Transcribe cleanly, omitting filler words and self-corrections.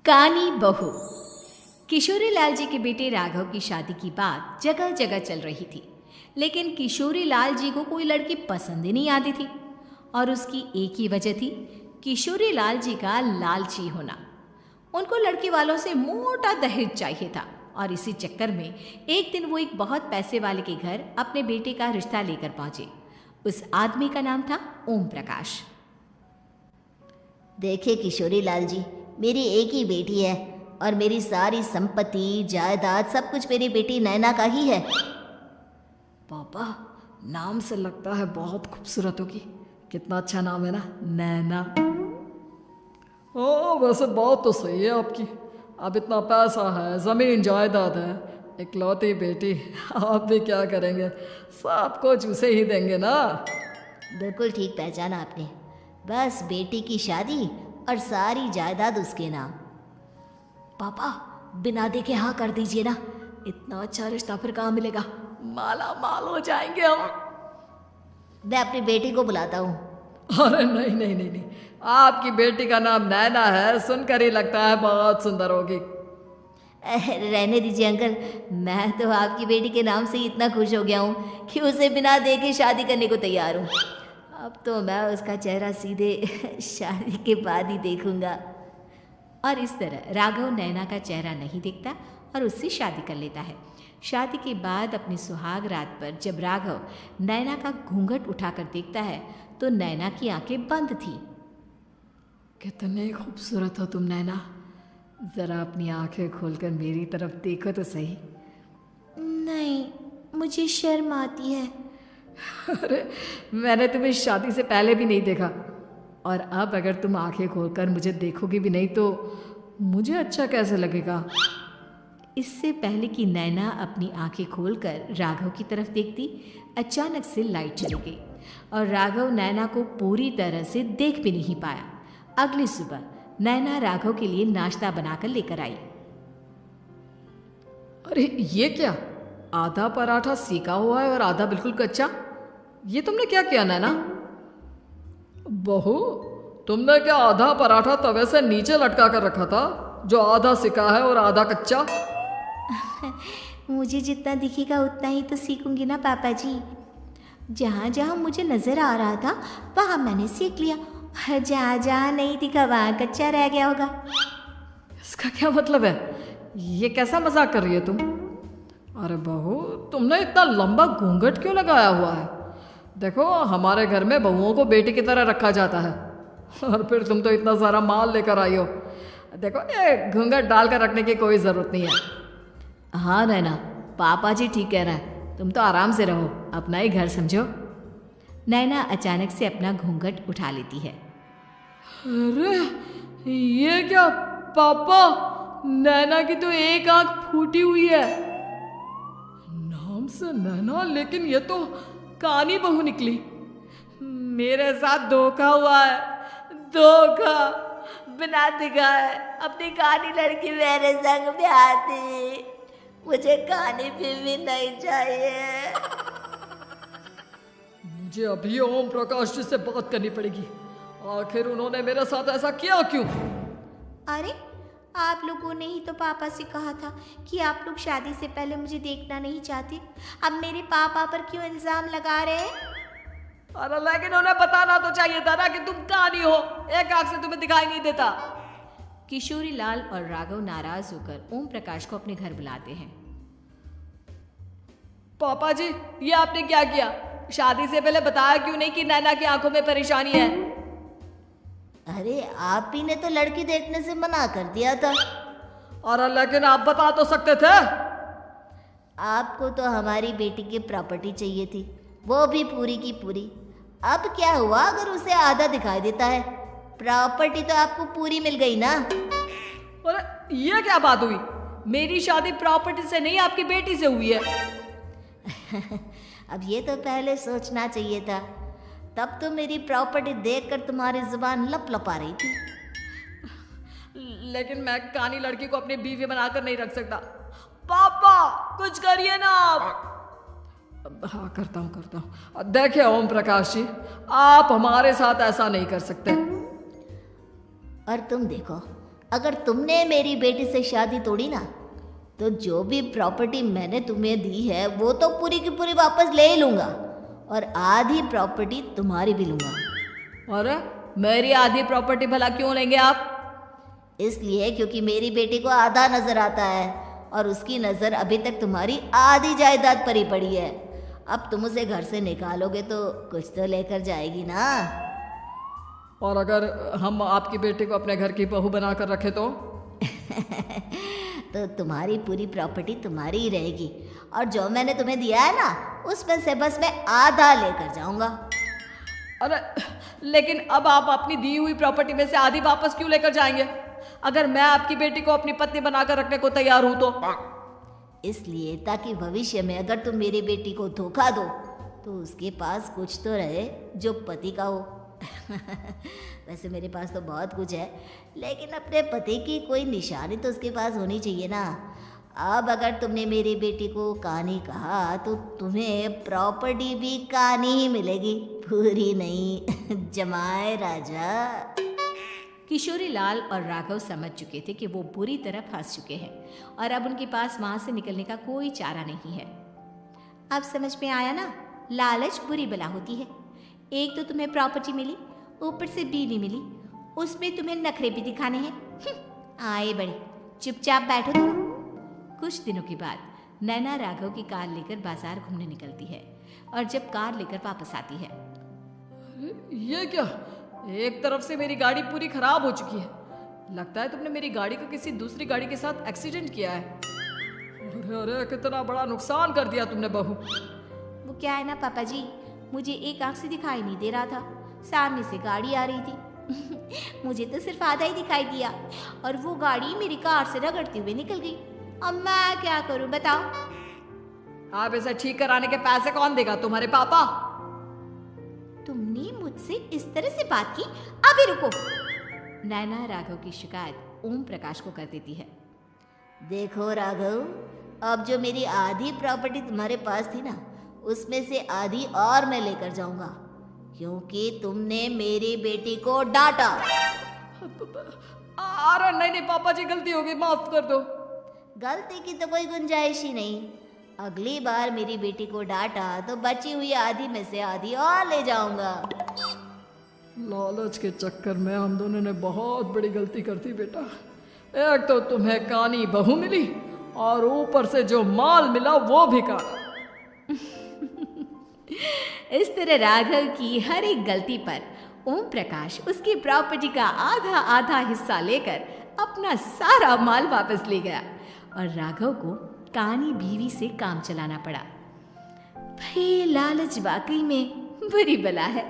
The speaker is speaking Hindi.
कानी बहू। किशोरी लाल जी के बेटे राघव की शादी की बात जगह जगह चल रही थी, लेकिन किशोरी लाल जी को कोई लड़की पसंद ही नहीं आती थी। और उसकी एक ही वजह थी, किशोरी लाल जी का लालची होना। उनको लड़की वालों से मोटा दहेज चाहिए था और इसी चक्कर में एक दिन वो एक बहुत पैसे वाले के घर अपने बेटे का रिश्ता लेकर पहुंचे। उस आदमी का नाम था ओम प्रकाश। देखिए किशोरी लाल जी, मेरी एक ही बेटी है और मेरी सारी संपत्ति जायदाद सब कुछ मेरी बेटी नैना का ही है। पापा, नाम से लगता है बहुत खूबसूरत होगी। कितना अच्छा नाम है ना, नैना। ओ वैसे बात तो सही है आपकी। अब इतना पैसा है, ज़मीन जायदाद है, इकलौती बेटी, आप भी क्या करेंगे? सब कुछ उसे ही देंगे ना। बिल्कुल ठीक पहचाना आपने। बस बेटी की शादी और सारी जायदाद उसके नाम। पापा, बिना देखे हाँ कर दीजिए ना। इतना अच्छा रिश्ता फिर कहाँ मिलेगा? माला माल हो जाएंगे हम। मैं अपनी बेटी को बुलाता हूँ। अरे नहीं नहीं नहीं नहीं, आपकी बेटी का नाम नैना है, सुनकर ही लगता है बहुत सुंदर होगी। रहने दीजिए अंकल, मैं तो आपकी बेटी के नाम से ही इतना खुश हो गया हूँ कि उसे बिना देखे शादी करने को तैयार हूँ। अब तो मैं उसका चेहरा सीधे शादी के बाद ही देखूँगा। और इस तरह राघव नैना का चेहरा नहीं देखता और उससे शादी कर लेता है। शादी के बाद अपनी सुहाग रात पर जब राघव नैना का घूंघट उठाकर देखता है तो नैना की आंखें बंद थी। कितने खूबसूरत हो तुम नैना, जरा अपनी आंखें खोलकर मेरी तरफ देखो तो सही। नहीं, मुझे शर्म आती है। अरे मैंने तुम्हें शादी से पहले भी नहीं देखा, और अब अगर तुम आंखें खोलकर मुझे देखोगी भी नहीं तो मुझे अच्छा कैसे लगेगा? इससे पहले कि नैना अपनी आंखें खोलकर राघव की तरफ देखती, अचानक से लाइट चली गई और राघव नैना को पूरी तरह से देख भी नहीं पाया। अगली सुबह नैना राघव के लिए नाश्ता बनाकर लेकर आई। अरे ये क्या, आधा पराठा सेका हुआ है और आधा बिल्कुल कच्चा। ये तुमने क्या किया नैना? बहू, तुमने क्या आधा पराठा तवे से नीचे लटका कर रखा था, जो आधा सेका है और आधा कच्चा? मुझे जितना दिखेगा उतना ही तो सीखूंगी ना पापा जी। जहाँ जहाँ मुझे नज़र आ रहा था वहाँ मैंने सीख लिया, जहाँ जहाँ नहीं दिखा वहाँ कच्चा रह गया होगा। इसका क्या मतलब है? ये कैसा मजाक कर रही है तुम? अरे बहू, तुमने इतना लंबा घूंघट क्यों लगाया हुआ है? देखो, हमारे घर में बहुओं को बेटी की तरह रखा जाता है, और फिर तुम तो इतना सारा माल लेकर आई हो। देखो, ये घूंघट डालकर रखने की कोई ज़रूरत नहीं है। हाँ नैना, पापा जी ठीक कह रहा है, तुम तो आराम से रहो, अपना ही घर समझो। नैना अचानक से अपना घूंघट उठा लेती है। अरे ये क्या पापा, नैना की तो एक आंख फूटी हुई है। नाम से नैना, लेकिन ये तो कानी बहू निकली। मेरे साथ धोखा हुआ है, धोखा। बिना दिखाए अपनी कानी लड़की मेरे संग ब्याह थी, मुझे कानी भी नहीं चाहिए। मुझे अभी ओम प्रकाश जी से बात करनी पड़ेगी। आखिर उन्होंने मेरे साथ ऐसा किया क्यों? अरे आप लोगों ने ही तो पापा से कहा था कि आप लोग शादी से पहले मुझे देखना नहीं चाहते। अब मेरे पापा पर क्यों इल्जाम लगा रहे हैं? अरे लेकिन उन्हें बताना तो चाहिए था ना कि तुम कानी हो, एक आंख से तुम्हें दिखाई नहीं देता। किशोरी लाल और राघव नाराज होकर ओम प्रकाश को अपने घर बुलाते हैं। पापा जी, ये आपने क्या किया? शादी से पहले बताया क्यों नहीं कि नैना की आंखों में परेशानी है? अरे आप ही ने तो लड़की देखने से मना कर दिया था। और लेकिन आप बता तो सकते थे। आपको तो हमारी बेटी की प्रॉपर्टी चाहिए थी, वो भी पूरी की पूरी। अब क्या हुआ अगर उसे आधा दिखाई देता है? प्रॉपर्टी तो आपको पूरी मिल गई ना। अरे ये क्या बात हुई? मेरी शादी प्रॉपर्टी से नहीं, आपकी बेटी से हुई है। अब ये तो पहले सोचना चाहिए था, तब तो मेरी प्रॉपर्टी देखकर तुम्हारी जुबान लप लपा रही थी। लेकिन मैं कानी लड़की को अपनी बीवी बनाकर नहीं रख सकता। पापा कुछ करिए ना आप। हाँ करता हूँ। देखिए ओम प्रकाश जी, आप हमारे साथ ऐसा नहीं कर सकते। और तुम देखो, अगर तुमने मेरी बेटी से शादी तोड़ी ना, तो जो भी प्रॉपर्टी मैंने तुम्हें दी है वो तो पूरी की पूरी वापस ले ही लूँगा, और आधी प्रॉपर्टी तुम्हारी भी लूँगा। अरे मेरी आधी प्रॉपर्टी भला क्यों लेंगे आप? इसलिए क्योंकि मेरी बेटी को आधा नज़र आता है और उसकी नज़र अभी तक तुम्हारी आधी जायदाद पर ही पड़ी है। अब तुम उसे घर से निकालोगे तो कुछ तो लेकर जाएगी ना। और अगर हम आपकी बेटी को अपने घर की बहू बना कर रखे तो? तो तुम्हारी पूरी प्रॉपर्टी तुम्हारी ही रहेगी, और जो मैंने तुम्हें दिया है ना उसमें से बस मैं आधा लेकर जाऊंगा। अरे लेकिन अब आप अपनी दी हुई प्रॉपर्टी में से आधी वापस क्यों लेकर जाएंगे? अगर मैं आपकी बेटी को अपनी पत्नी बनाकर रखने को तैयार हूं तो? इसलिए ताकि भविष्य में अगर तुम मेरी बेटी को धोखा दो तो उसके पास कुछ तो रहे जो पति का हो। वैसे मेरे पास तो बहुत कुछ है, लेकिन अपने पति की कोई निशानी तो उसके पास होनी चाहिए ना। अब अगर तुमने मेरी बेटी को कानी कहा तो तुम्हें प्रॉपर्टी भी कानी ही मिलेगी, पूरी नहीं। जमाए राजा। किशोरी लाल और राघव समझ चुके थे कि वो बुरी तरह फंस चुके हैं और अब उनके पास वहां से निकलने का कोई चारा नहीं है। अब समझ में आया ना, लालच बुरी बला होती है। एक तो तुम्हें प्रॉपर्टी मिली, ऊपर से बीवी मिली, उसमें तुम्हें नखरे भी दिखाने हैं। आए बड़े, चुपचाप बैठो दोनों। कुछ दिनों के बाद नैना राघव की कार लेकर बाजार घूमने निकलती है और जब कार लेकर वापस आती है, ये क्या? एक तरफ से मेरी गाड़ी पूरी खराब हो चुकी है। लगता है तुमने मेरी गाड़ी को किसी दूसरी गाड़ी के साथ एक्सीडेंट किया है। अरे अरे कितना बड़ा नुकसान कर दिया तुमने बहू। वो क्या है ना पापा जी, मुझे एक आंख से दिखाई नहीं दे रहा था, सामने से गाड़ी आ रही थी। मुझे तो सिर्फ आधा ही दिखाई दिया और वो गाड़ी मेरी कार से रगड़ते हुए निकल गई। अब मैं क्या करूं बताओ? आप इसे ठीक कराने के पैसे कौन देगा? तुम्हारे पापा। तुमने मुझसे इस तरह से बात की? अभी रुको। नैना राघव की शिकायत ओम प्रकाश को कर देती है। देखो राघव, अब जो मेरी आधी प्रॉपर्टी तुम्हारे पास थी ना, उसमें से आधी और मैं लेकर जाऊंगा, क्योंकि तुमने मेरी बेटी को डांटा। अरे नहीं नहीं पापा जी, गलती हो गई, माफ कर दो। गलती की तो कोई गुंजाइश ही नहीं। अगली बार मेरी बेटी को डांटा तो बची हुई आधी में से आधी और ले जाऊंगा। लालच के चक्कर में हम दोनों ने बहुत बड़ी गलती कर दी बेटा। एक तो तुम्हें कानी बहू मिली और ऊपर से जो माल मिला वो भी काना। इस तरह राघव की हर एक गलती पर ओम प्रकाश उसकी प्रॉपर्टी का आधा आधा हिस्सा लेकर अपना सारा माल वापस ले गया और राघव को कानी बीवी से काम चलाना पड़ा। भाई लालच वाकई में बुरी बला है।